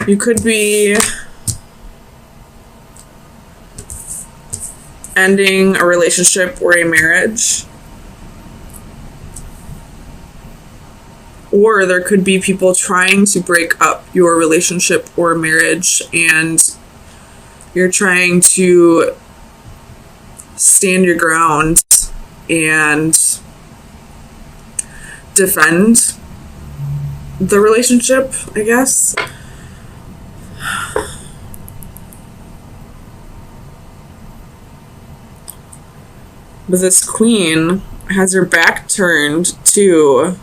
You could be ending a relationship or a marriage. Or there could be people trying to break up your relationship or marriage, and you're trying to stand your ground and defend the relationship, I guess. But this queen has her back turned to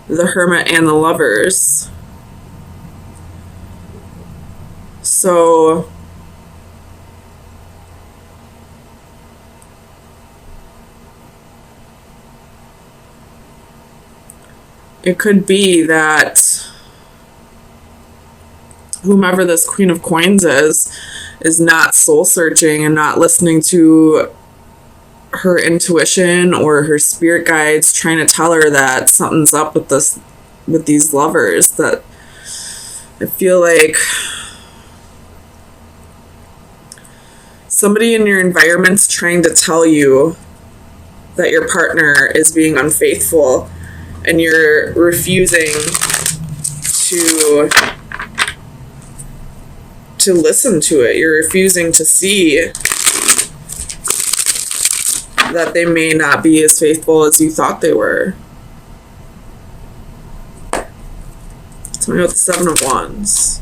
the Hermit and the Lovers. So it could be that whomever this Queen of Coins is not soul searching and not listening to her intuition or her spirit guides trying to tell her that something's up with these lovers. That I feel like somebody in your environment's trying to tell you that your partner is being unfaithful, and you're refusing to listen to it. You're refusing to see that they may not be as faithful as you thought they were. Tell me about the Seven of Wands.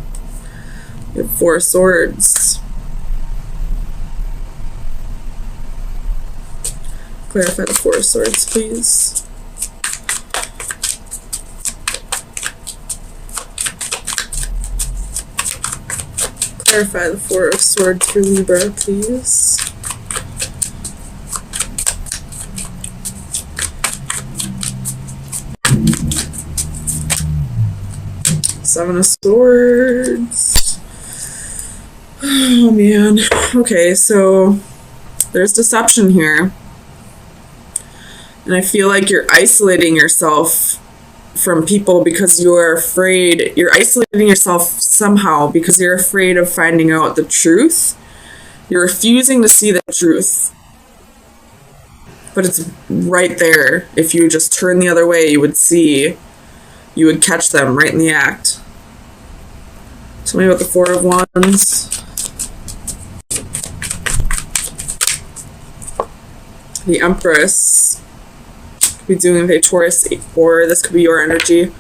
You have Four of Swords. Clarify the Four of Swords, please. Clarify the Four of Swords for Libra, please. Seven of Swords. Oh man. Okay, so there's deception here. And I feel like you're isolating yourself from people because you're afraid. You're isolating yourself somehow because you're afraid of finding out the truth. You're refusing to see the truth. But it's right there. If you just turn the other way, you would catch them right in the act. Tell me about the Four of Wands. The Empress. Could be doing with a Taurus, or this could be your energy.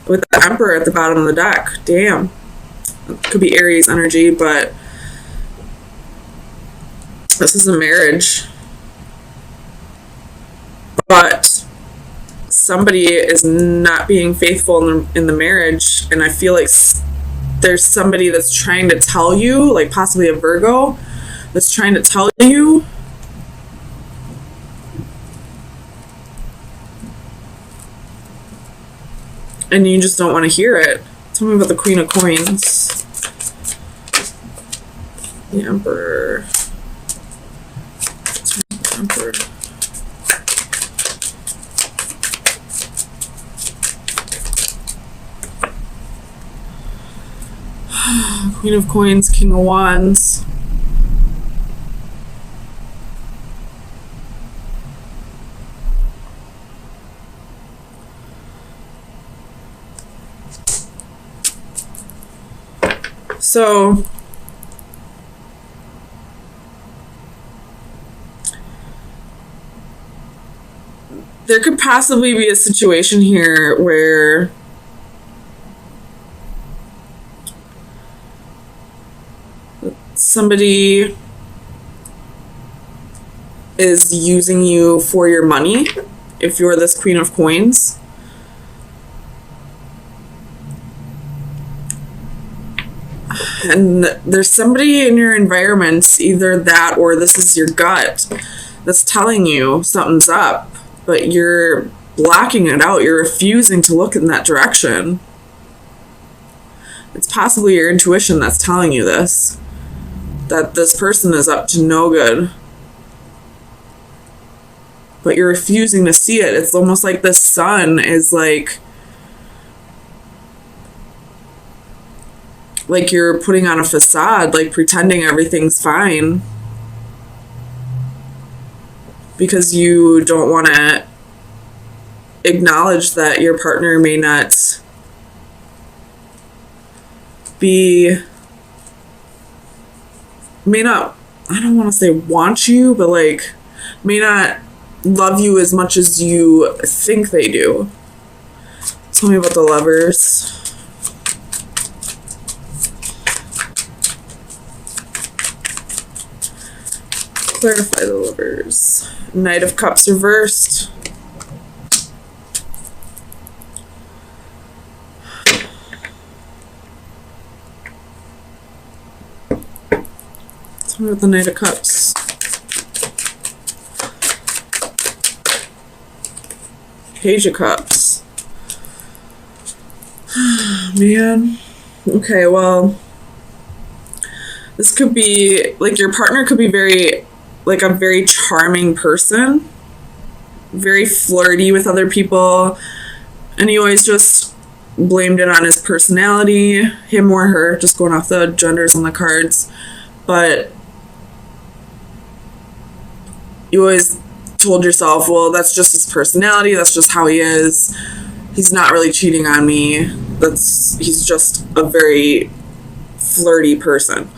With the Emperor at the bottom of the deck. Damn. It could be Aries energy, but this is a marriage. But somebody is not being faithful in the marriage, and I feel like there's somebody that's trying to tell you, like possibly a Virgo, that's trying to tell you and you just don't want to hear it. Tell me about the Queen of Coins. The Emperor. Emperor. Queen of Coins, King of Wands. So there could possibly be a situation here where somebody is using you for your money if you're this Queen of Coins. And there's somebody in your environment, either that or this is your gut, that's telling you something's up, but you're blocking it out. You're refusing to look in that direction. It's possibly your intuition that's telling you this, that this person is up to no good, but you're refusing to see it. It's almost like the sun is like like you're putting on a facade, like pretending everything's fine because you don't want to acknowledge that your partner may not I don't want to say want you, but like may not love you as much as you think they do. Tell me about the Lovers. Clarify the Lovers. Knight of Cups reversed. Tell me about the Knight of Cups. Page of Cups. Man. Okay, well, this could be, like, your partner could be very, like, a very charming person. Very flirty with other people. And he always just blamed it on his personality. Him or her, just going off the genders on the cards. But you always told yourself, well, that's just his personality. That's just how he is. He's not really cheating on me. He's just a very flirty person.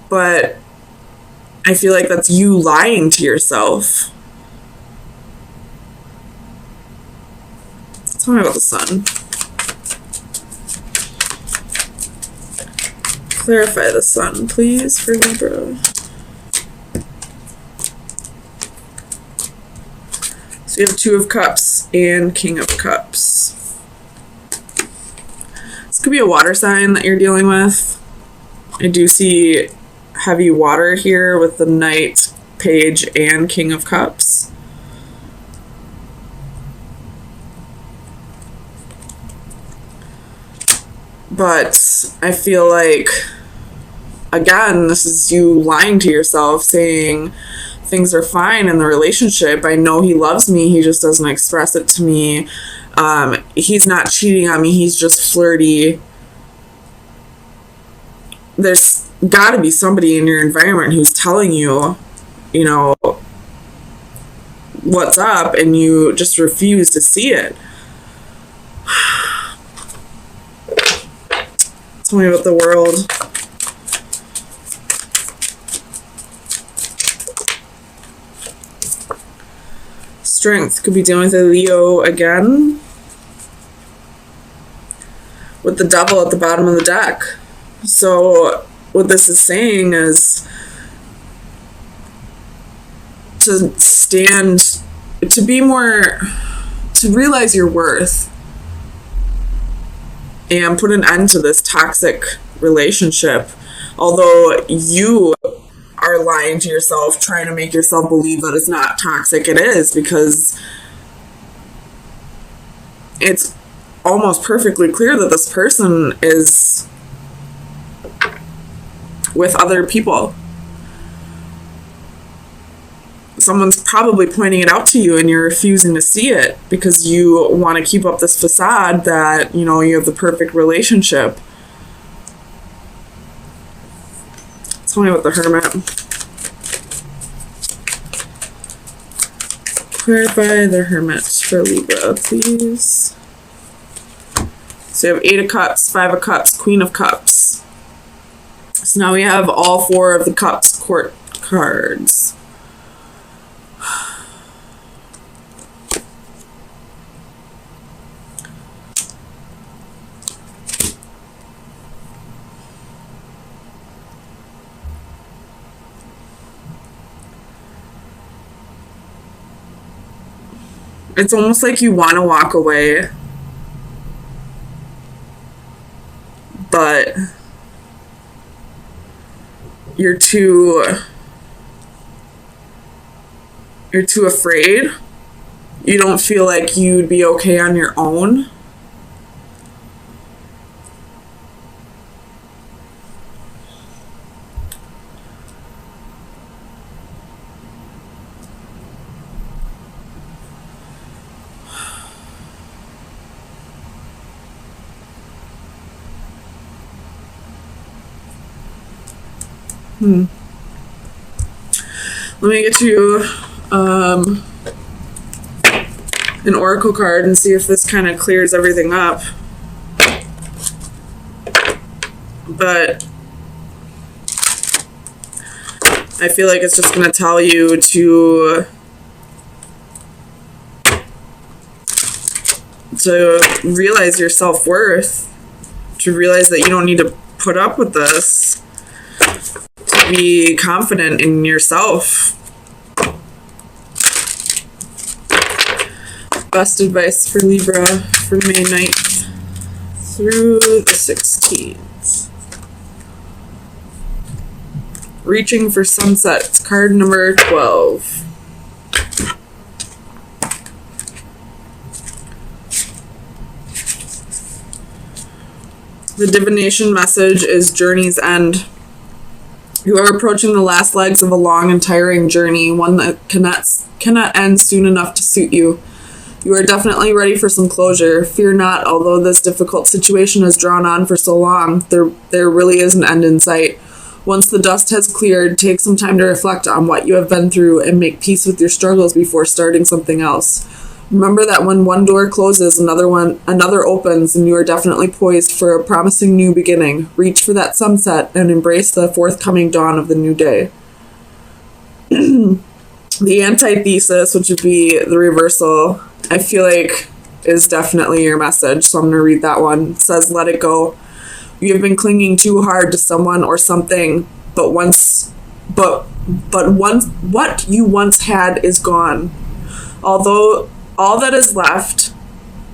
But I feel like that's you lying to yourself. Tell me about the Sun. Clarify the Sun, please, for Libra. So you have Two of Cups and King of Cups. This could be a water sign that you're dealing with. I do see heavy water here with the Knight, Page, and King of Cups. But I feel like, again, this is you lying to yourself, saying things are fine in the relationship. I know he loves me. He just doesn't express it to me. He's not cheating on me. He's just flirty. There's got to be somebody in your environment who's telling you, you know, what's up, and you just refuse to see it. Tell me about the World. Strength. Could be dealing with a Leo again. With the Devil at the bottom of the deck. So what this is saying is to stand, to be more, to realize your worth and put an end to this toxic relationship. Although you are lying to yourself, trying to make yourself believe that it's not toxic, it is, because it's almost perfectly clear that this person is with other people. Someone's probably pointing it out to you and you're refusing to see it because you want to keep up this facade that, you know, you have the perfect relationship. Tell me about the Hermit. Clarify the Hermit for Libra, please. So you have 8 of Cups, 5 of Cups, Queen of Cups. So now we have all 4 of the Cups court cards. It's almost like you want to walk away, but you're too afraid. You don't feel like you'd be okay on your own. Let me get you an oracle card and see if this kind of clears everything up. But I feel like it's just going to tell you to realize your self-worth, to realize that you don't need to put up with this, to be confident in yourself. Best advice for Libra for May 9th through the 16th. Reaching for Sunsets, card number 12. The divination message is journey's end. You are approaching the last legs of a long and tiring journey, one that cannot end soon enough to suit you. You are definitely ready for some closure. Fear not, although this difficult situation has drawn on for so long, there really is an end in sight. Once the dust has cleared, take some time to reflect on what you have been through and make peace with your struggles before starting something else. Remember that when one door closes, another opens, and you are definitely poised for a promising new beginning. Reach for that sunset and embrace the forthcoming dawn of the new day. The antithesis, which would be the reversal, I feel like is definitely your message, so I'm going to read that one. It says, let it go. You have been clinging too hard to someone or something, but what you once had is gone. Although all that is left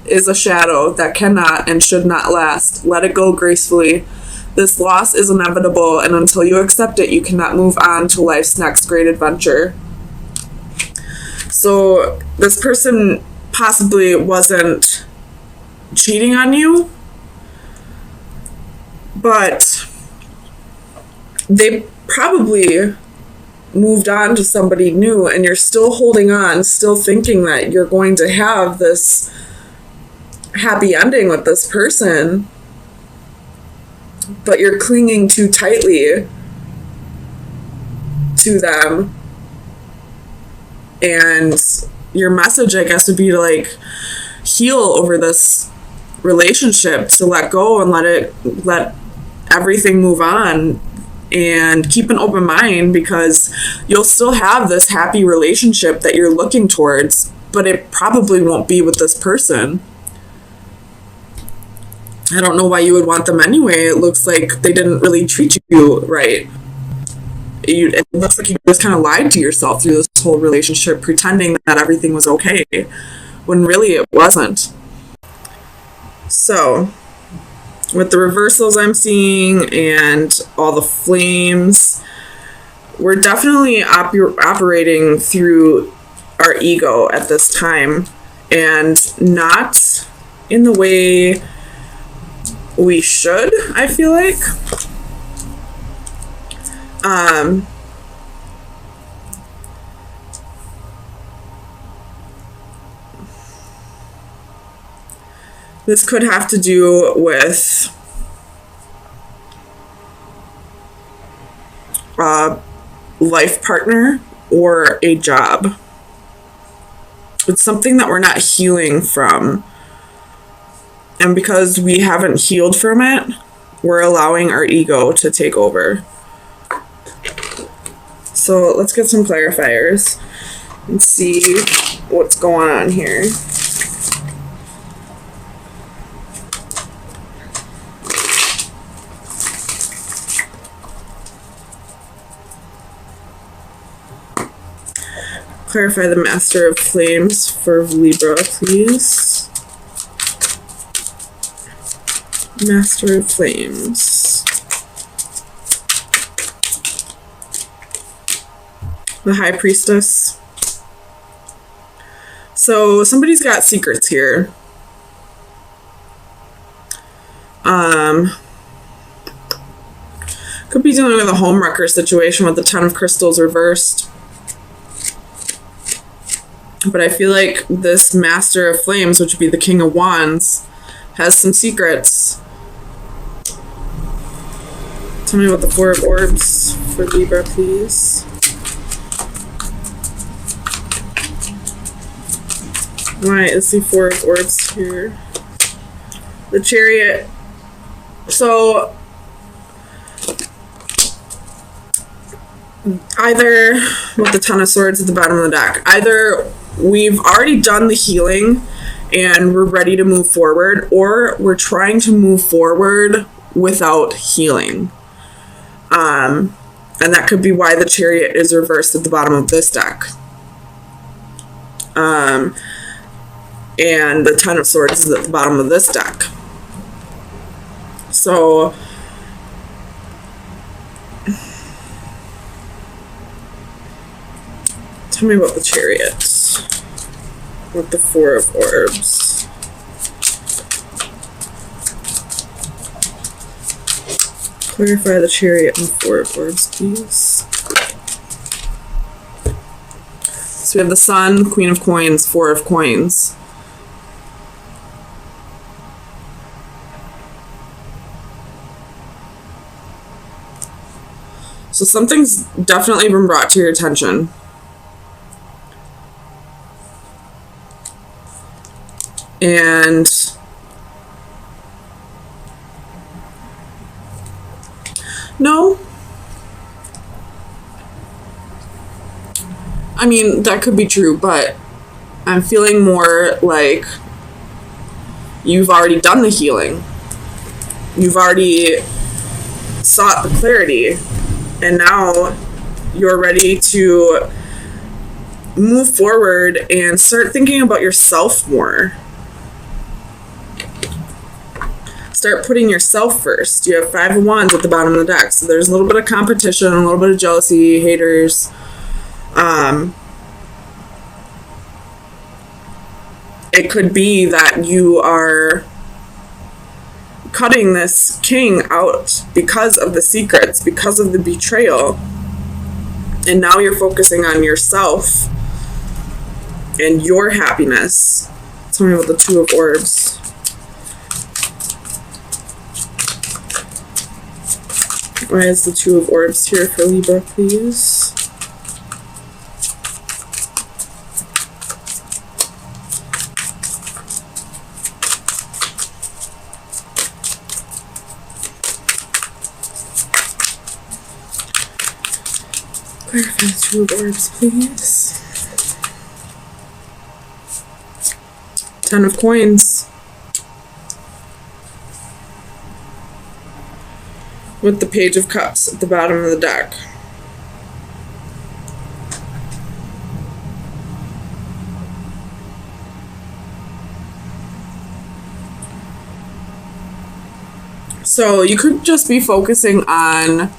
is a shadow that cannot and should not last. Let it go gracefully. This loss is inevitable, and until you accept it, you cannot move on to life's next great adventure. So this person possibly wasn't cheating on you, but they probably moved on to somebody new, and you're still holding on, still thinking that you're going to have this happy ending with this person, but you're clinging too tightly to them. And your message, I guess, would be to like heal over this relationship, to let go and let everything move on, and keep an open mind, because you'll still have this happy relationship that you're looking towards, but it probably won't be with this person. I don't know why you would want them anyway. It looks like they didn't really treat you right. It looks like you just kind of lied to yourself through this whole relationship, pretending that everything was okay, when really it wasn't. So, with the reversals I'm seeing and all the flames, we're definitely operating through our ego at this time, and not in the way we should, I feel like. This could have to do with a life partner or a job. It's something that we're not healing from. And because we haven't healed from it, we're allowing our ego to take over. So let's get some clarifiers and see what's going on here. Clarify the Master of Flames for Libra, please. Master of Flames. The High Priestess. So somebody's got secrets here. Could be dealing with a homewrecker situation with the Ten of Crystals reversed. But I feel like this Master of Flames, which would be the King of Wands, has some secrets Tell me about the Four of Orbs for Libra, please. Why is the Four of Orbs here? The Chariot. So, either, with the Ten of Swords at the bottom of the deck, either we've already done the healing and we're ready to move forward, or we're trying to move forward without healing. And that could be why the Chariot is reversed at the bottom of this deck. And the Ten of Swords is at the bottom of this deck. So, tell me about the Chariot with the Four of Orbs. Clarify the Chariot and Four of Orbs, please. So we have the Sun, Queen of Coins, Four of Coins. So something's definitely been brought to your attention. And no, I mean, that could be true, but I'm feeling more like you've already done the healing. You've already sought the clarity, and now you're ready to move forward and start thinking about yourself more. Start putting yourself first. You have Five of Wands at the bottom of the deck, so there's a little bit of competition, a little bit of jealousy, haters. It could be that you are cutting this king out because of the secrets, because of the betrayal, and now you're focusing on yourself and your happiness. Tell me about the Two of Orbs. Why is the Two of Orbs here for Libra, please? Clarify the Two of Orbs, please. Ten of Coins. With the Page of Cups at the bottom of the deck. So you could just be focusing on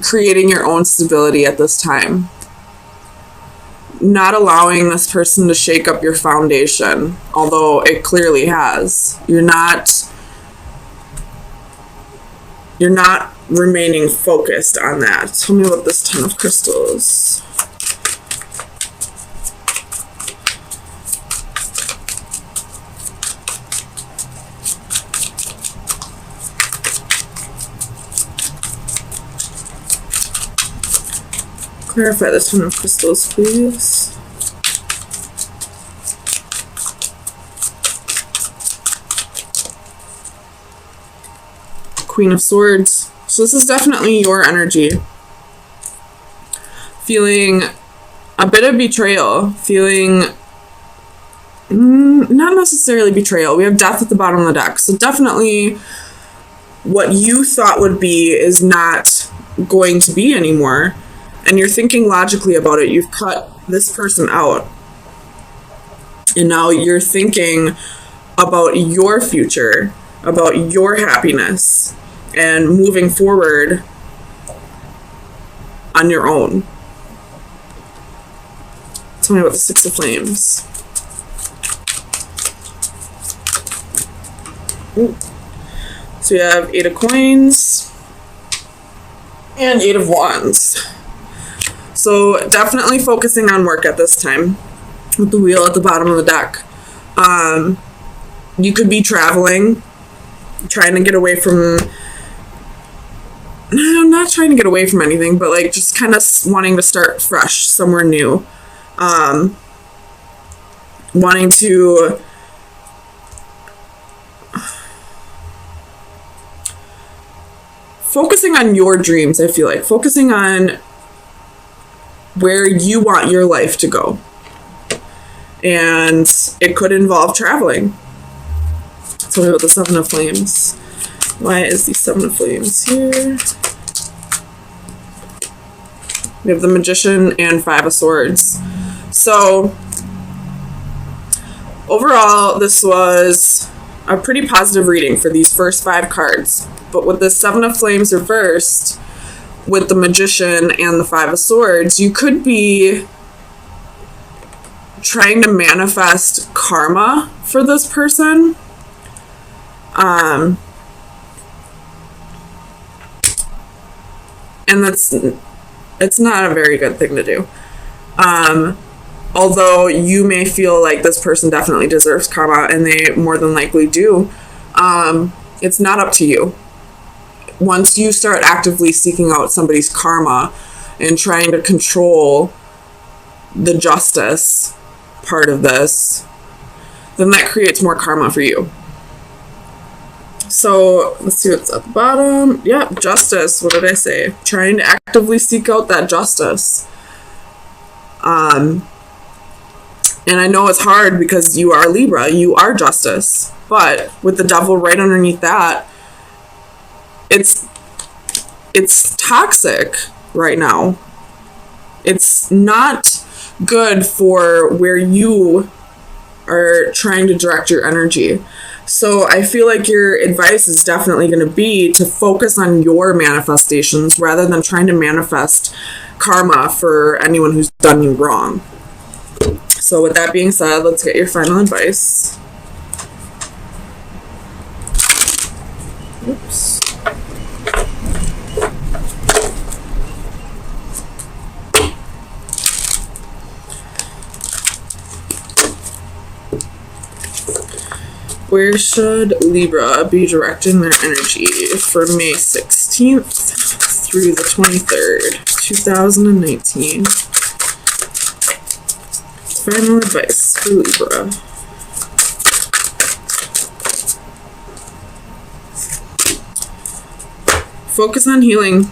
creating your own stability at this time. Not allowing this person to shake up your foundation, although it clearly has. You're not remaining focused on that. Tell me about this Ten of Crystals. Clarify the Ten of Crystals, please. Queen of Swords. So this is definitely your energy. Feeling a bit of betrayal. Feeling not necessarily betrayal. We have Death at the bottom of the deck. So definitely what you thought would be is not going to be anymore. And you're thinking logically about it. You've cut this person out. And now you're thinking about your future, about your happiness, and moving forward on your own. Tell me about the Six of Flames. Ooh. So we have Eight of Coins and Eight of Wands. So definitely focusing on work at this time with the Wheel at the bottom of the deck. You could be traveling, trying to get away from I'm not trying to get away from anything, but like just kind of wanting to start fresh somewhere new. Wanting to focusing on your dreams, I feel like. Focusing on where you want your life to go. And it could involve traveling. Tell me about the Seven of Flames. Why is the Seven of Flames here? We have the Magician and Five of Swords. So, overall, this was a pretty positive reading for these first 5 cards. But with the Seven of Flames reversed, with the Magician and the Five of Swords, you could be trying to manifest karma for this person. And it's not a very good thing to do. Although you may feel like this person definitely deserves karma, and they more than likely do, it's not up to you. Once you start actively seeking out somebody's karma and trying to control the justice part of this, then that creates more karma for you. So let's see what's at the bottom. Yeah, justice. What did I say? Trying to actively seek out that justice. And I know it's hard because you are Libra. You are justice. But with the devil right underneath that, it's toxic right now. It's not good for where you are trying to direct your energy. So I feel like your advice is definitely going to be to focus on your manifestations rather than trying to manifest karma for anyone who's done you wrong. So with that being said, let's get your final advice. Oops. Where should Libra be directing their energy for May 16th through the 23rd, 2019? Final advice for Libra. Focus on healing.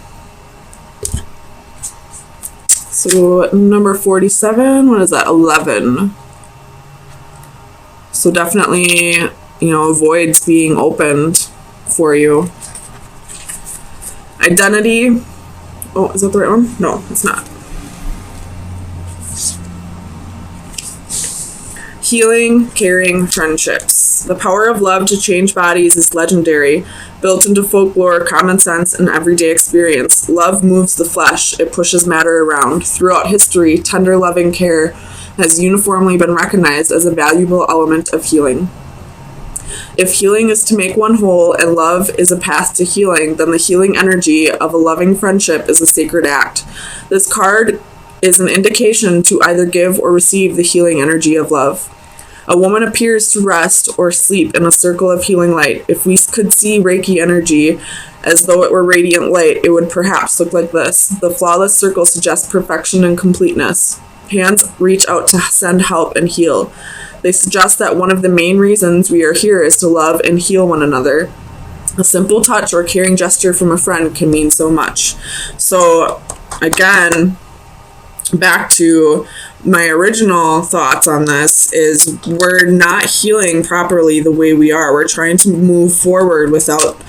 So number 47, what is that? 11. So definitely, voids being opened for you. Identity. Oh, is that the right one? No, it's not. Healing, caring, friendships. The power of love to change bodies is legendary, built into folklore, common sense, and everyday experience. Love moves the flesh. It pushes matter around. Throughout history, tender, loving care has uniformly been recognized as a valuable element of healing. If healing is to make one whole and love is a path to healing, then the healing energy of a loving friendship is a sacred act. This card is an indication to either give or receive the healing energy of love. A woman appears to rest or sleep in a circle of healing light. If we could see Reiki energy as though it were radiant light, it would perhaps look like this. The flawless circle suggests perfection and completeness. Hands reach out to send help and heal. They suggest that one of the main reasons we are here is to love and heal one another. A simple touch or caring gesture from a friend can mean so much. So, again, back to my original thoughts on this is we're not healing properly the way we are. We're trying to move forward without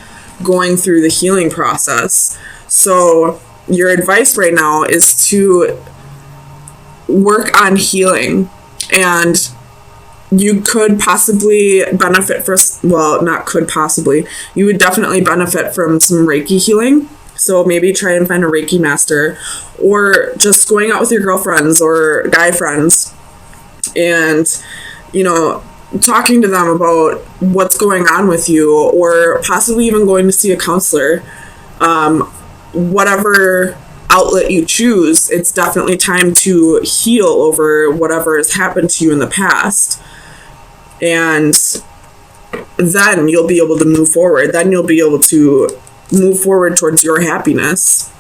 going through the healing process. So your advice right now is to work on healing, and you could possibly benefit you would definitely benefit from some Reiki healing. So maybe try and find a Reiki master, or just going out with your girlfriends or guy friends and, talking to them about what's going on with you, or possibly even going to see a counselor. Whatever outlet you choose, it's definitely time to heal over whatever has happened to you in the past. And then you'll be able to move forward. Then you'll be able to move forward towards your happiness.